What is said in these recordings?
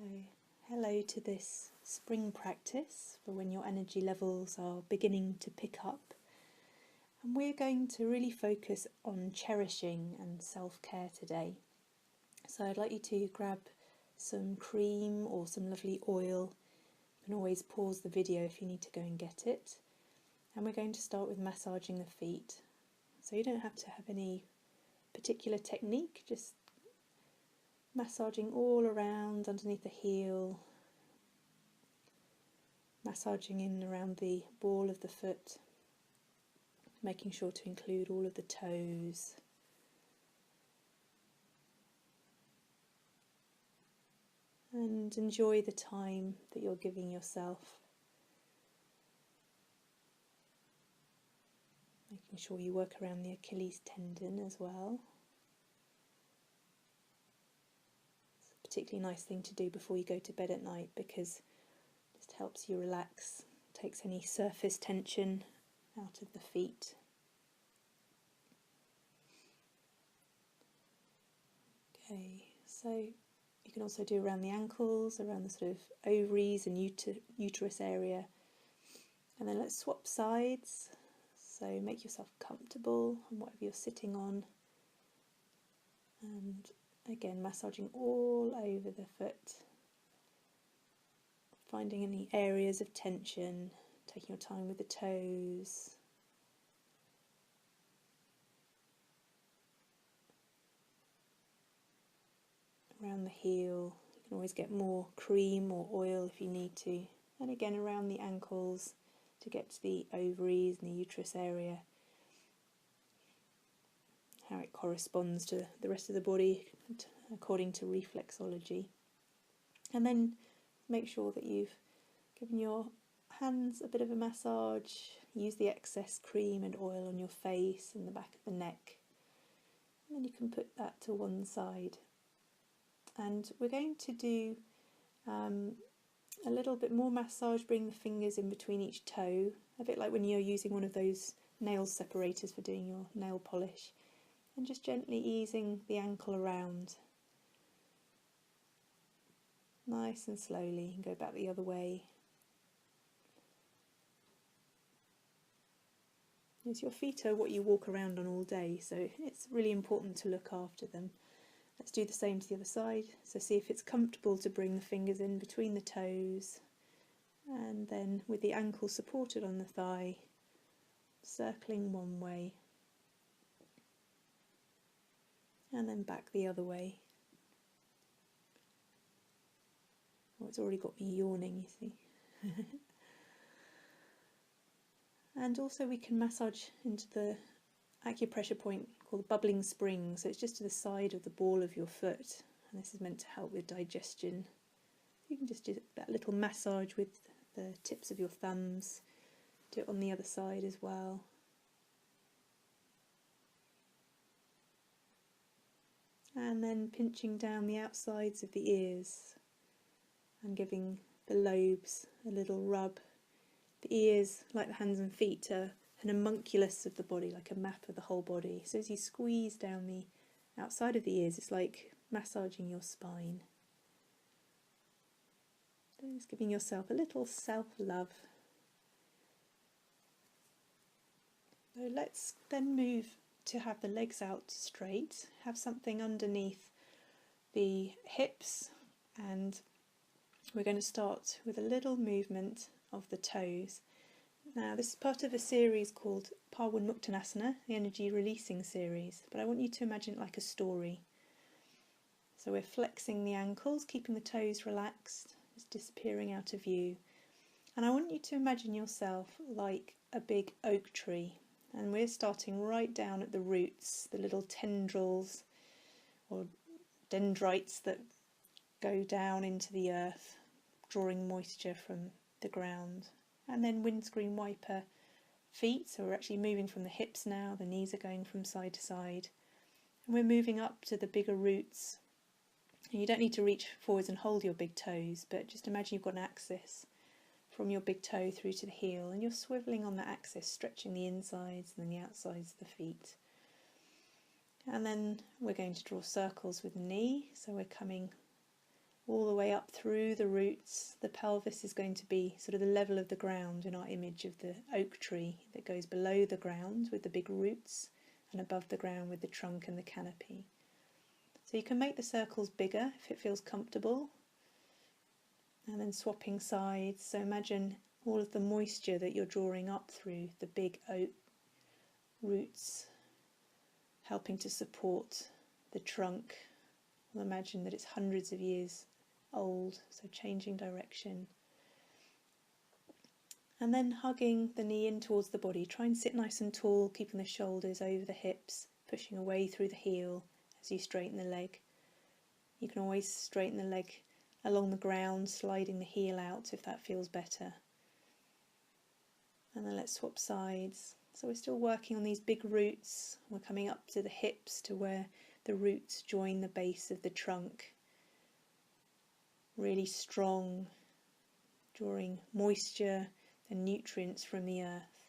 So, hello to this spring practice for when your energy levels are beginning to pick up. And we're going to really focus on cherishing and self-care today. So I'd like you to grab some cream or some lovely oil. You can always pause the video if you need to go and get it. And we're going to start with massaging the feet. So you don't have to have any particular technique, just massaging all around underneath the heel, massaging in around the ball of the foot, making sure to include all of the toes. And enjoy the time that you're giving yourself. Making sure you work around the Achilles tendon as well. Particularly nice thing to do before you go to bed at night because it just helps you relax, takes any surface tension out of the feet. Okay, so you can also do around the ankles, around the sort of ovaries and uterus area. And then let's swap sides. So make yourself comfortable on whatever you're sitting on. And again, massaging all over the foot, finding any areas of tension, taking your time with the toes. Around the heel, you can always get more cream or oil if you need to. And again around the ankles to get to the ovaries and the uterus area. How it corresponds to the rest of the body according to reflexology. And then make sure that you've given your hands a bit of a massage. Use the excess cream and oil on your face and the back of the neck. And then you can put that to one side. And we're going to do a little bit more massage, bring the fingers in between each toe, a bit like when you're using one of those nail separators for doing your nail polish. And just gently easing the ankle around. Nice and slowly, and go back the other way. As your feet are what you walk around on all day, so it's really important to look after them. Let's do the same to the other side. So see if it's comfortable to bring the fingers in between the toes, and then with the ankle supported on the thigh, circling one way. And then back the other way. Oh, it's already got me yawning, you see. And also we can massage into the acupressure point called the bubbling spring. So it's just to the side of the ball of your foot. And this is meant to help with digestion. You can just do that little massage with the tips of your thumbs. Do it on the other side as well. And then pinching down the outsides of the ears and giving the lobes a little rub. The ears, like the hands and feet, are an homunculus of the body, like a map of the whole body. So as you squeeze down the outside of the ears, it's like massaging your spine. So just giving yourself a little self-love. So let's then move to have the legs out straight, have something underneath the hips, and we're going to start with a little movement of the toes. Now this is part of a series called Parwanmuktanasana, the energy releasing series, but I want you to imagine it like a story. So we're flexing the ankles, keeping the toes relaxed, just disappearing out of view. And I want you to imagine yourself like a big oak tree. And we're starting right down at the roots, the little tendrils or dendrites that go down into the earth, drawing moisture from the ground. And then windscreen wiper feet, so we're actually moving from the hips now, the knees are going from side to side. And we're moving up to the bigger roots. And you don't need to reach forwards and hold your big toes, but just imagine you've got an axis from your big toe through to the heel, and you're swivelling on the axis, stretching the insides and then the outsides of the feet. And then we're going to draw circles with the knee, so we're coming all the way up through the roots. The pelvis is going to be sort of the level of the ground in our image of the oak tree that goes below the ground with the big roots and above the ground with the trunk and the canopy. So you can make the circles bigger if it feels comfortable, and then swapping sides. So imagine all of the moisture that you're drawing up through the big oak roots helping to support the trunk. Well, imagine that it's hundreds of years old, so changing direction. And then hugging the knee in towards the body. Try and sit nice and tall, keeping the shoulders over the hips, pushing away through the heel as you straighten the leg. You can always straighten the leg along the ground, sliding the heel out if that feels better. And then let's swap sides. So we're still working on these big roots. We're coming up to the hips to where the roots join the base of the trunk. Really strong, drawing moisture and nutrients from the earth.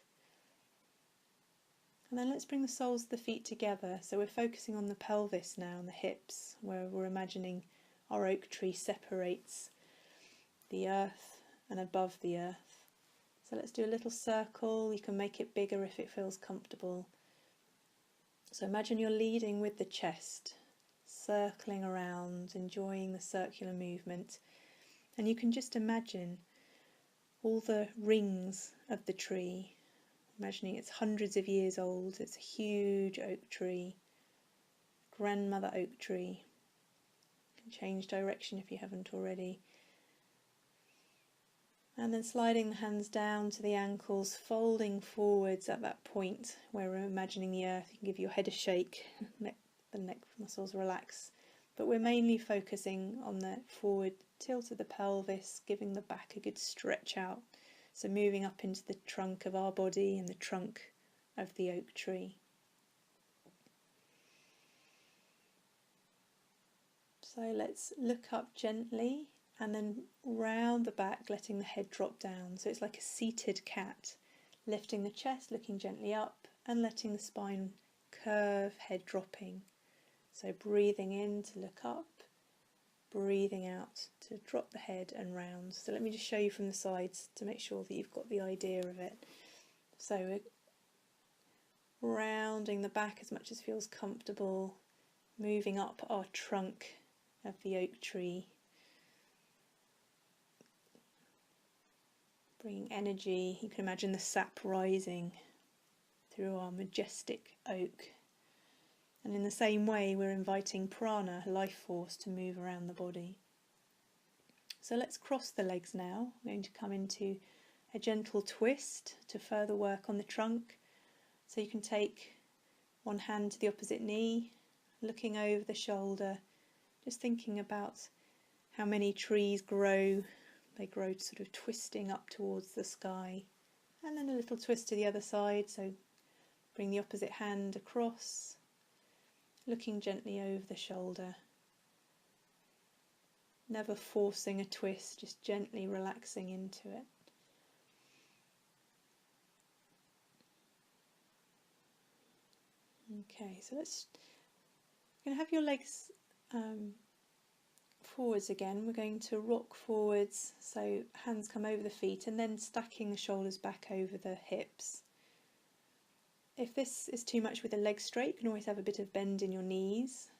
And then let's bring the soles of the feet together. So we're focusing on the pelvis now and the hips, where we're imagining our oak tree separates the earth and above the earth. So let's do a little circle. You can make it bigger if it feels comfortable. So imagine you're leading with the chest, circling around, enjoying the circular movement. And you can just imagine all the rings of the tree, imagining it's hundreds of years old. It's a huge oak tree, grandmother oak tree. You can change direction if you haven't already. And then sliding the hands down to the ankles, folding forwards at that point where we're imagining the earth. You can give your head a shake, the neck muscles relax. But we're mainly focusing on the forward tilt of the pelvis, giving the back a good stretch out. So moving up into the trunk of our body and the trunk of the oak tree. So let's look up gently and then round the back, letting the head drop down. So it's like a seated cat, lifting the chest, looking gently up and letting the spine curve, head dropping. So breathing in to look up, breathing out to drop the head and round. So let me just show you from the sides to make sure that you've got the idea of it. So we're rounding the back as much as feels comfortable, moving up our trunk of the oak tree, bringing energy. You can imagine the sap rising through our majestic oak. And in the same way, we're inviting prana, life force, to move around the body. So let's cross the legs now. I'm going to come into a gentle twist to further work on the trunk. So you can take one hand to the opposite knee, looking over the shoulder, just thinking about how many trees grow. They grow sort of twisting up towards the sky. And then a little twist to the other side, so bring the opposite hand across, looking gently over the shoulder. Never forcing a twist, just gently relaxing into it. Okay, so you're going to have your legs forwards again. We're going to rock forwards, so hands come over the feet and then stacking the shoulders back over the hips. If this is too much with the legs straight, you can always have a bit of bend in your knees.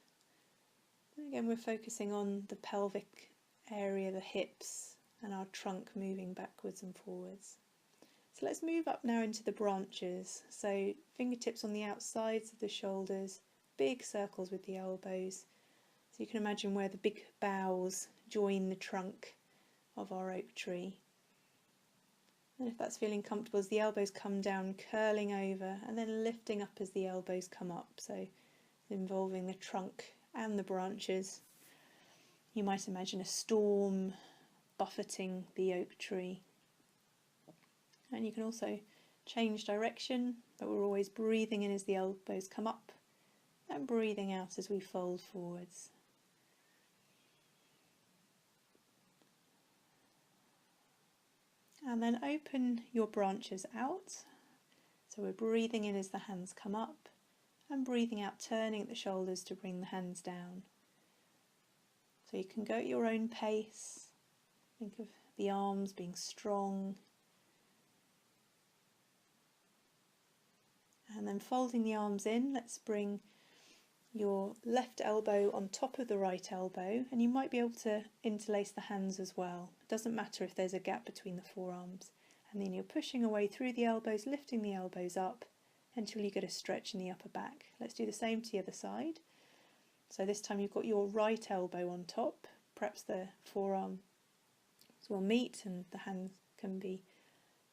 And again, we're focusing on the pelvic area, the hips, and our trunk moving backwards and forwards. So let's move up now into the branches. So fingertips on the outsides of the shoulders, big circles with the elbows. So you can imagine where the big boughs join the trunk of our oak tree. And if that's feeling comfortable, as the elbows come down, curling over and then lifting up as the elbows come up. So involving the trunk and the branches. You might imagine a storm buffeting the oak tree. And you can also change direction, but we're always breathing in as the elbows come up and breathing out as we fold forwards. And then open your branches out. So we're breathing in as the hands come up and breathing out, turning at the shoulders to bring the hands down. So you can go at your own pace. Think of the arms being strong. And then folding the arms in, let's bring your left elbow on top of the right elbow, and you might be able to interlace the hands as well. It doesn't matter if there's a gap between the forearms. And then you're pushing away through the elbows, lifting the elbows up until you get a stretch in the upper back. Let's do the same to the other side. So this time you've got your right elbow on top, perhaps the forearms will meet and the hands can be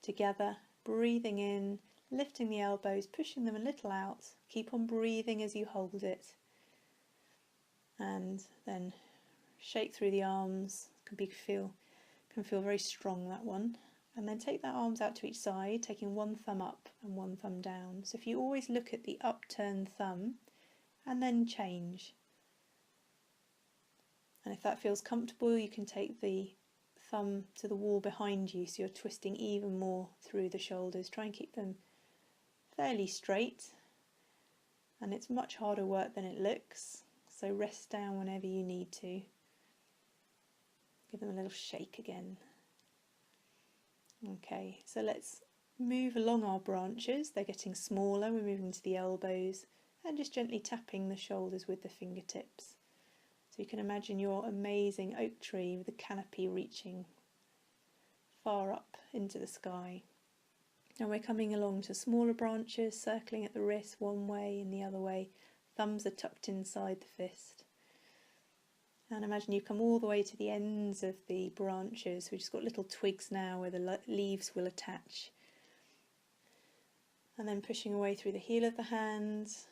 together. Breathing in, lifting the elbows, pushing them a little out. Keep on breathing as you hold it. And then shake through the arms. Can feel very strong, that one. And then take the arms out to each side, taking one thumb up and one thumb down. So if you always look at the upturned thumb and then change. And if that feels comfortable, you can take the thumb to the wall behind you, so you're twisting even more through the shoulders. Try and keep them fairly straight, and it's much harder work than it looks, so rest down whenever you need to. Give them a little shake again. Okay, so let's move along our branches. They're getting smaller. We're moving to the elbows and just gently tapping the shoulders with the fingertips. So you can imagine your amazing oak tree with the canopy reaching far up into the sky. And we're coming along to smaller branches, circling at the wrist one way and the other way. Thumbs are tucked inside the fist. And imagine you come all the way to the ends of the branches. We've just got little twigs now where the leaves will attach. And then pushing away through the heel of the hands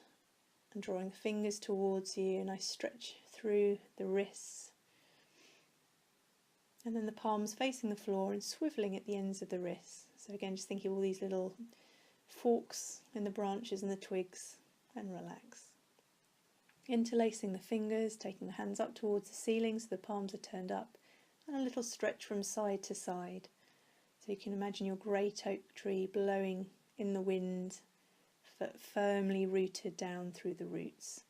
and drawing the fingers towards you. A nice stretch through the wrists. And then the palms facing the floor and swivelling at the ends of the wrists. So again, just thinking of all these little forks in the branches and the twigs, and relax. Interlacing the fingers, taking the hands up towards the ceiling so the palms are turned up, and a little stretch from side to side. So you can imagine your great oak tree blowing in the wind, firmly rooted down through the roots.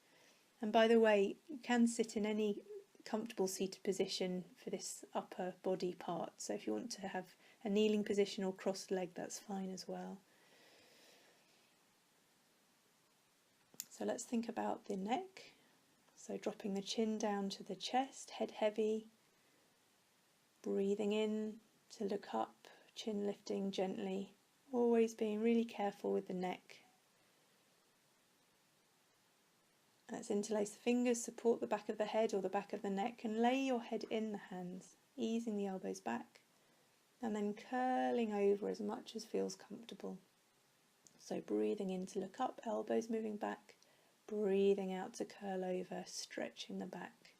And by the way, you can sit in any comfortable seated position for this upper body part. So if you want to have a kneeling position or crossed leg, that's fine as well. So let's think about the neck. So dropping the chin down to the chest, head heavy, breathing in to look up, chin lifting gently, always being really careful with the neck. Let's interlace the fingers, support the back of the head or the back of the neck, and lay your head in the hands, easing the elbows back, and then curling over as much as feels comfortable. So breathing in to look up, elbows moving back, breathing out to curl over, stretching the back.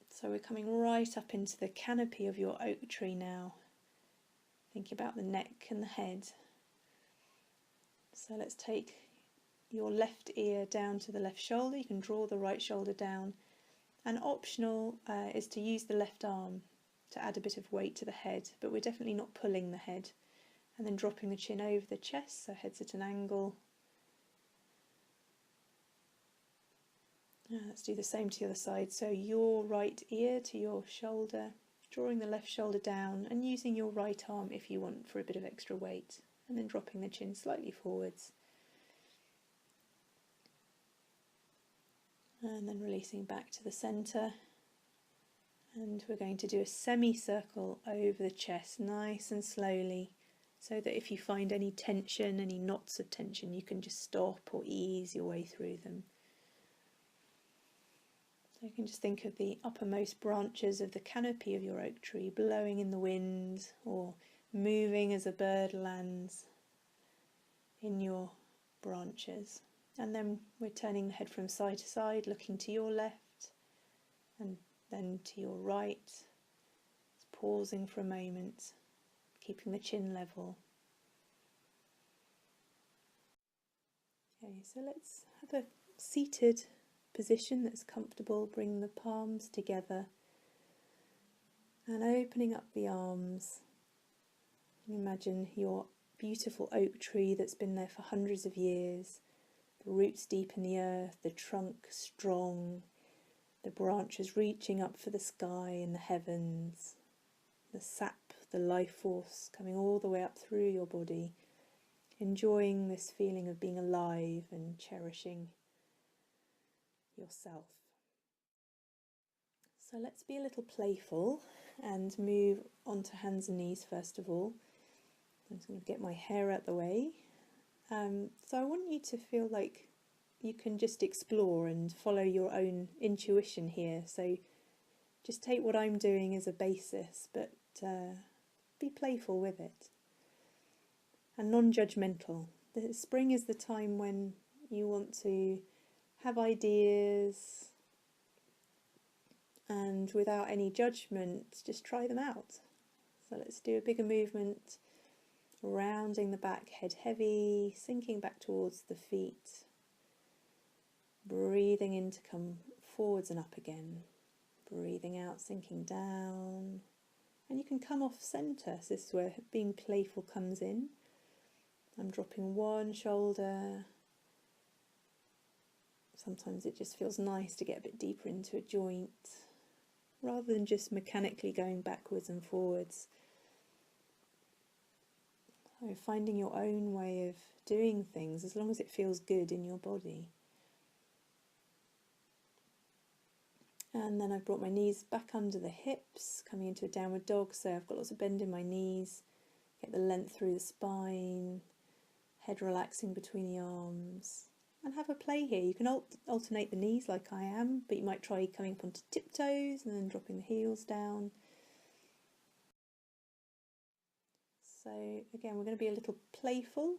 So we're coming right up into the canopy of your oak tree now, thinking about the neck and the head. So let's take your left ear down to the left shoulder. You can draw the right shoulder down, and optional is to use the left arm to add a bit of weight to the head, but we're definitely not pulling the head. And then dropping the chin over the chest, so head's at an angle. Let's do the same to the other side. So your right ear to your shoulder, drawing the left shoulder down and using your right arm if you want for a bit of extra weight, and then dropping the chin slightly forwards. And then releasing back to the centre. And we're going to do a semicircle over the chest, nice and slowly, so that if you find any tension, any knots of tension, you can just stop or ease your way through them. So you can just think of the uppermost branches of the canopy of your oak tree blowing in the wind or moving as a bird lands in your branches. And then we're turning the head from side to side, looking to your left and then to your right. Just pausing for a moment, keeping the chin level. Okay, so let's have a seated position that's comfortable. Bring the palms together and opening up the arms. Imagine your beautiful oak tree that's been there for hundreds of years. roots deep in the earth, the trunk strong, the branches reaching up for the sky and the heavens, the sap, the life force coming all the way up through your body, enjoying this feeling of being alive and cherishing yourself. So let's be a little playful and move onto hands and knees first of all. I'm just going to get my hair out the way. So I want you to feel like you can just explore and follow your own intuition here. So just take what I'm doing as a basis, but be playful with it. And non-judgmental. The spring is the time when you want to have ideas and without any judgment, just try them out. So let's do a bigger movement, rounding the back, head heavy, sinking back towards the feet, breathing in to come forwards and up again, breathing out, sinking down, and you can come off centre. So this is where being playful comes in. I'm dropping one shoulder. Sometimes it just feels nice to get a bit deeper into a joint rather than just mechanically going backwards and forwards. So finding your own way of doing things as long as it feels good in your body. And then I've brought my knees back under the hips, coming into a downward dog. So I've got lots of bend in my knees, get the length through the spine, head relaxing between the arms. And have a play here. You can alternate the knees like I am, but you might try coming up onto tiptoes and then dropping the heels down. So again, we're going to be a little playful,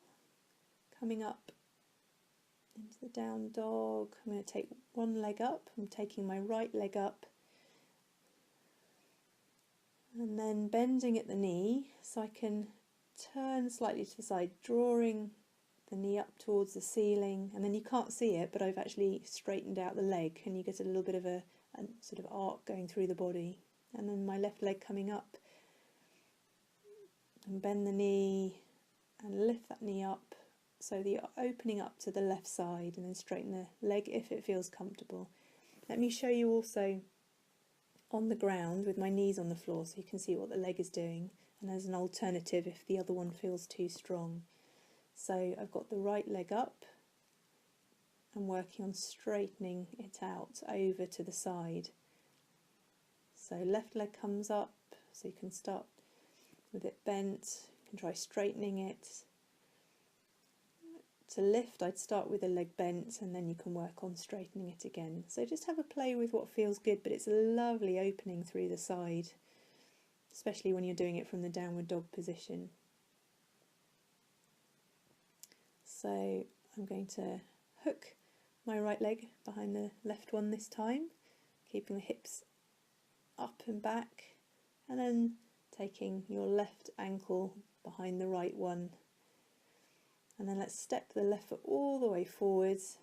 coming up into the down dog. I'm going to take one leg up. I'm taking my right leg up and then bending at the knee so I can turn slightly to the side, drawing the knee up towards the ceiling, and then you can't see it, but I've actually straightened out the leg and you get a little bit of a sort of arc going through the body. And then my left leg coming up, and bend the knee and lift that knee up so that you're opening up to the left side, and then straighten the leg if it feels comfortable. Let me show you also on the ground with my knees on the floor so you can see what the leg is doing, and as an alternative if the other one feels too strong. So I've got the right leg up and working on straightening it out over to the side. So left leg comes up, so you can start with it bent. You can try straightening it. To lift, I'd start with the leg bent and then you can work on straightening it again. So just have a play with what feels good, but it's a lovely opening through the side, especially when you're doing it from the downward dog position. So I'm going to hook my right leg behind the left one this time, keeping the hips up and back, and then taking your left ankle behind the right one. And then let's step the left foot all the way forwards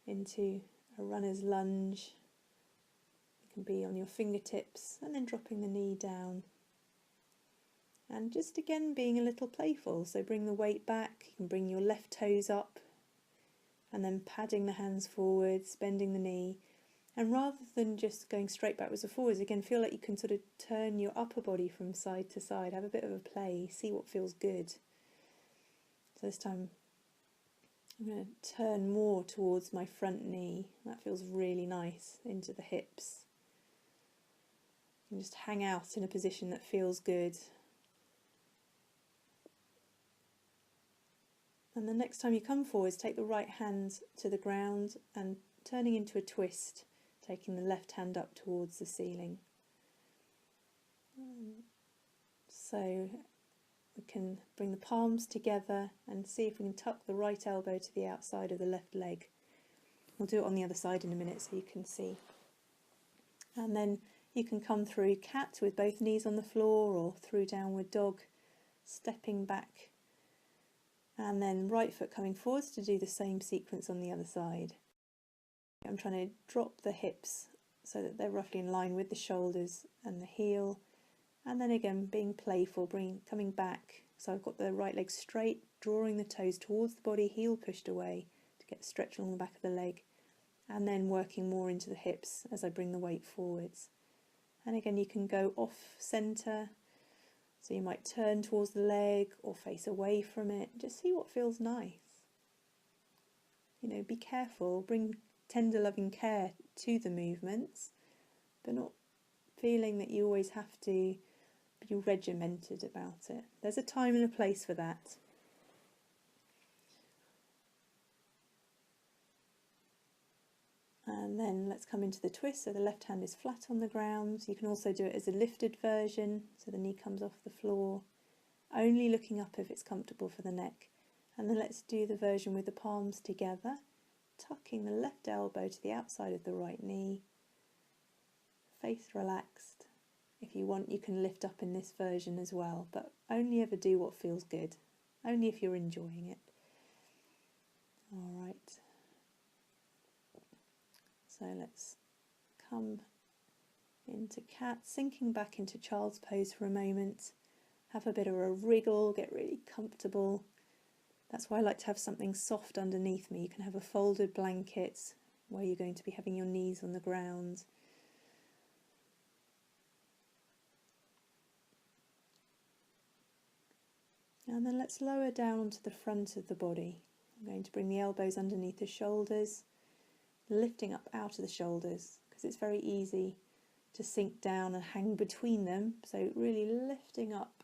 into a runner's lunge. You can be on your fingertips and then dropping the knee down. And just again being a little playful, so bring the weight back, you can bring your left toes up and then padding the hands forwards, bending the knee, and rather than just going straight backwards or forwards, again feel like you can sort of turn your upper body from side to side, have a bit of a play, see what feels good. So this time I'm going to turn more towards my front knee, that feels really nice, into the hips. You can just hang out in a position that feels good. And the next time you come forwards, take the right hand to the ground and turning into a twist, taking the left hand up towards the ceiling. So we can bring the palms together and see if we can tuck the right elbow to the outside of the left leg. We'll do it on the other side in a minute so you can see. And then you can come through cat with both knees on the floor or through downward dog, stepping back. And then right foot coming forwards to do the same sequence on the other side. I'm trying to drop the hips so that they're roughly in line with the shoulders and the heel. And then again being playful, coming back. So I've got the right leg straight, drawing the toes towards the body, heel pushed away to get a stretch along the back of the leg, and then working more into the hips as I bring the weight forwards. And again, you can go off centre, so you might turn towards the leg or face away from it. Just see what feels nice. You know, be careful, bring tender loving care to the movements, but not feeling that you always have to be regimented about it. There's a time and a place for that. And then let's come into the twist, so the left hand is flat on the ground. You can also do it as a lifted version, so the knee comes off the floor, only looking up if it's comfortable for the neck. And then let's do the version with the palms together, tucking the left elbow to the outside of the right knee, face relaxed. If you want, you can lift up in this version as well, but only ever do what feels good, only if you're enjoying it. All right. So let's come into cat, sinking back into child's pose for a moment. Have a bit of a wriggle, get really comfortable. That's why I like to have something soft underneath me. You can have a folded blanket where you're going to be having your knees on the ground. And then let's lower down onto the front of the body. I'm going to bring the elbows underneath the shoulders, lifting up out of the shoulders, because it's very easy to sink down and hang between them. So really lifting up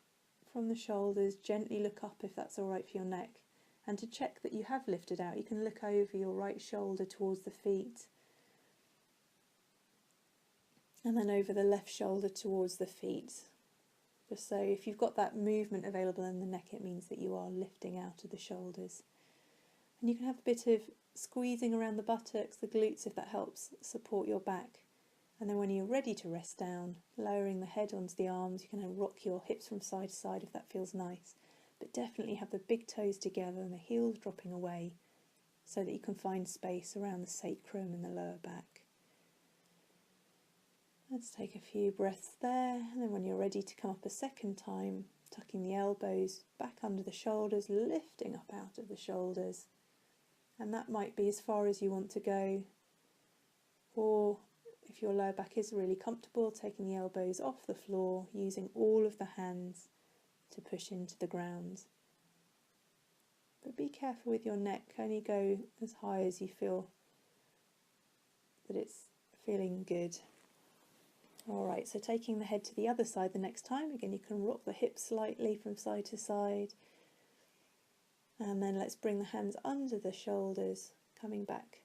from the shoulders, gently look up if that's all right for your neck. And to check that you have lifted out, you can look over your right shoulder towards the feet, and then over the left shoulder towards the feet. Just so if you've got that movement available in the neck, it means that you are lifting out of the shoulders. And you can have a bit of squeezing around the buttocks, the glutes, if that helps support your back. And then when you're ready to rest down, lowering the head onto the arms, you can rock your hips from side to side if that feels nice. But definitely have the big toes together and the heels dropping away so that you can find space around the sacrum and the lower back. Let's take a few breaths there, and then when you're ready to come up a second time, tucking the elbows back under the shoulders, lifting up out of the shoulders. And that might be as far as you want to go, or if your lower back is really comfortable, taking the elbows off the floor, using all of the hands to push into the ground. But be careful with your neck, only go as high as you feel that it's feeling good. Alright, so taking the head to the other side the next time, again you can rock the hips slightly from side to side. And then let's bring the hands under the shoulders, coming back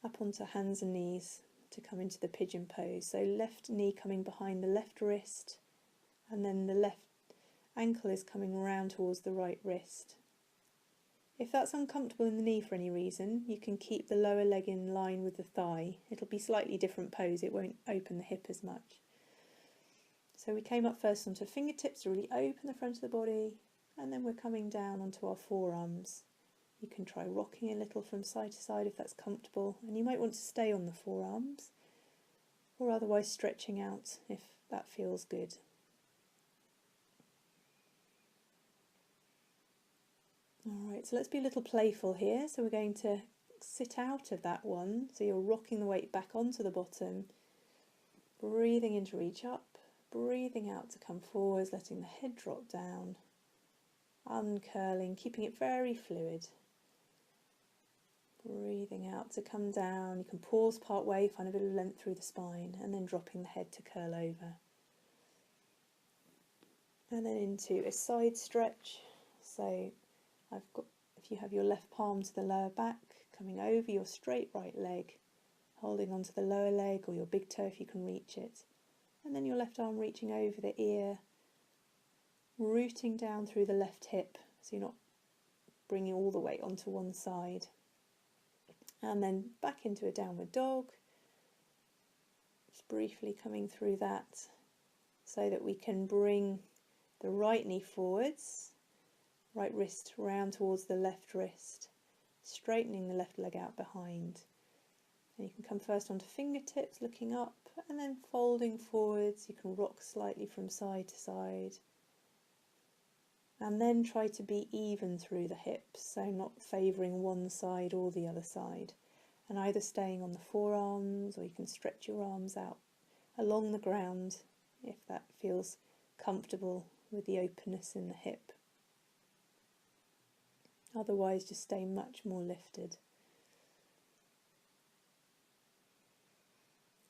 up onto hands and knees to come into the pigeon pose. So left knee coming behind the left wrist, and then the left ankle is coming around towards the right wrist. If that's uncomfortable in the knee for any reason, you can keep the lower leg in line with the thigh. It'll be slightly different pose, it won't open the hip as much. So we came up first onto fingertips to really open the front of the body, and then we're coming down onto our forearms. You can try rocking a little from side to side if that's comfortable, and you might want to stay on the forearms, or otherwise stretching out if that feels good. Alright, so let's be a little playful here. So we're going to sit out of that one. So you're rocking the weight back onto the bottom, breathing in to reach up, breathing out to come forwards, letting the head drop down, uncurling, keeping it very fluid. Breathing out to come down. You can pause part way, find a bit of length through the spine, and then dropping the head to curl over. And then into a side stretch. So if you have your left palm to the lower back, coming over your straight right leg, holding onto the lower leg or your big toe if you can reach it, and then your left arm reaching over the ear, rooting down through the left hip so you're not bringing all the weight onto one side, and then back into a downward dog, just briefly coming through that so that we can bring the right knee forwards, right wrist round towards the left wrist, straightening the left leg out behind. And you can come first onto fingertips, looking up, and then folding forwards. You can rock slightly from side to side. And then try to be even through the hips, so not favouring one side or the other side. And either staying on the forearms, or you can stretch your arms out along the ground if that feels comfortable with the openness in the hip. Otherwise, just stay much more lifted.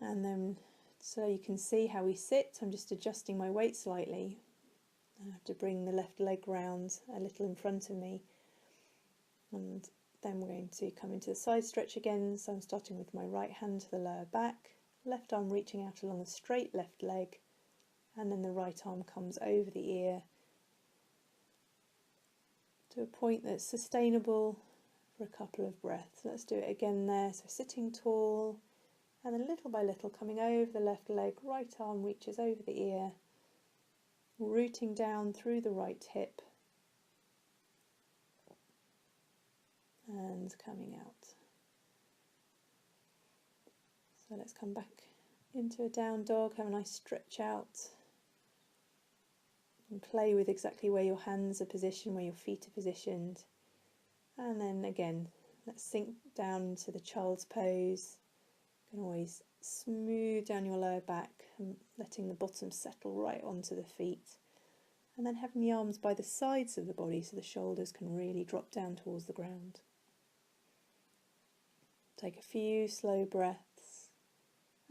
And then, so you can see how we sit, I'm just adjusting my weight slightly. I have to bring the left leg round a little in front of me, and then we're going to come into the side stretch again. So I'm starting with my right hand to the lower back, left arm reaching out along the straight left leg, and then the right arm comes over the ear to a point that's sustainable for a couple of breaths. Let's do it again there. So sitting tall, and then little by little coming over the left leg, right arm reaches over the ear, rooting down through the right hip and coming out. So let's come back into a down dog, have a nice stretch out and play with exactly where your hands are positioned, where your feet are positioned. And then again, let's sink down into the child's pose. You can always smooth down your lower back and letting the bottom settle right onto the feet. And then having the arms by the sides of the body so the shoulders can really drop down towards the ground. Take a few slow breaths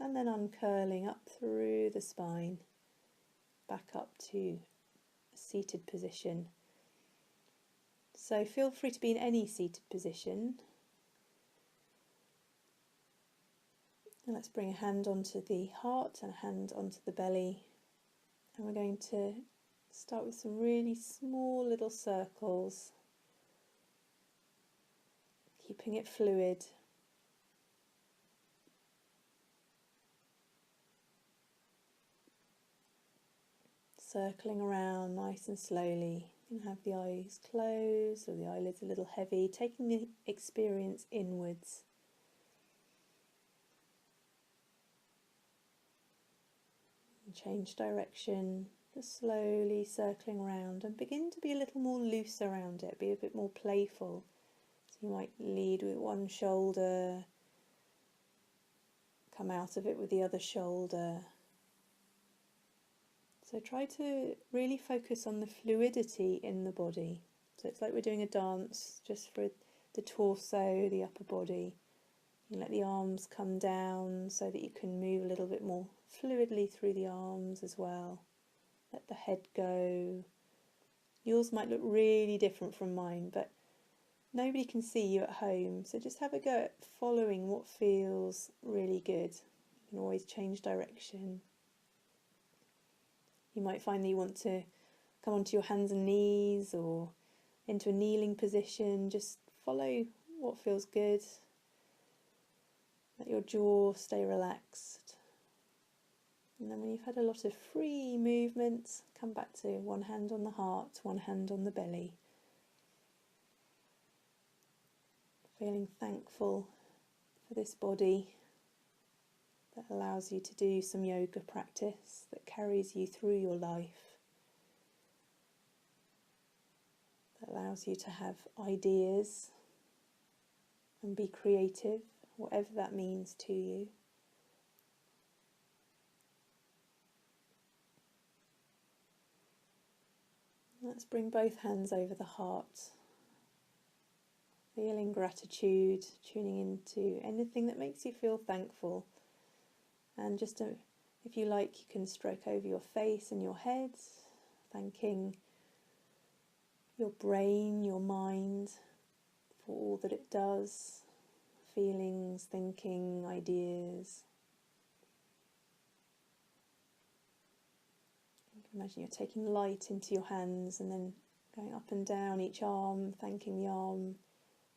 and then uncurling up through the spine, back up to a seated position. So feel free to be in any seated position. And let's bring a hand onto the heart and a hand onto the belly. And we're going to start with some really small little circles, keeping it fluid. Circling around nice and slowly. You can have the eyes closed or the eyelids a little heavy, taking the experience inwards. And change direction, just slowly circling around, and begin to be a little more loose around it, be a bit more playful. So you might lead with one shoulder, come out of it with the other shoulder. So try to really focus on the fluidity in the body. So it's like we're doing a dance just for the torso, the upper body. You let the arms come down so that you can move a little bit more fluidly through the arms as well. Let the head go. Yours might look really different from mine, but nobody can see you at home. So just have a go at following what feels really good. You can always change direction. You might find that you want to come onto your hands and knees or into a kneeling position. Just follow what feels good. Let your jaw stay relaxed. And then when you've had a lot of free movement, come back to one hand on the heart, one hand on the belly. Feeling thankful for this body that allows you to do some yoga practice that carries you through your life, that allows you to have ideas and be creative, whatever that means to you. Let's bring both hands over the heart, feeling gratitude, tuning into anything that makes you feel thankful. And just if you like, you can stroke over your face and your head, thanking your brain, your mind, for all that it does, feelings, thinking, ideas. Imagine you're taking light into your hands and then going up and down each arm, thanking the arm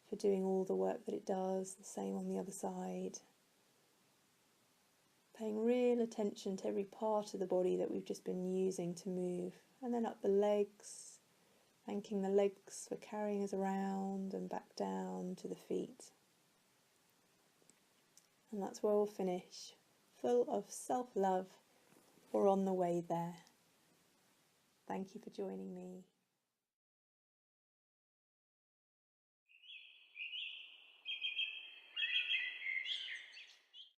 for doing all the work that it does, the same on the other side. Paying real attention to every part of the body that we've just been using to move. And then up the legs, thanking the legs for carrying us around and back down to the feet. And that's where we'll finish, full of self-love. We're on the way there. Thank you for joining me.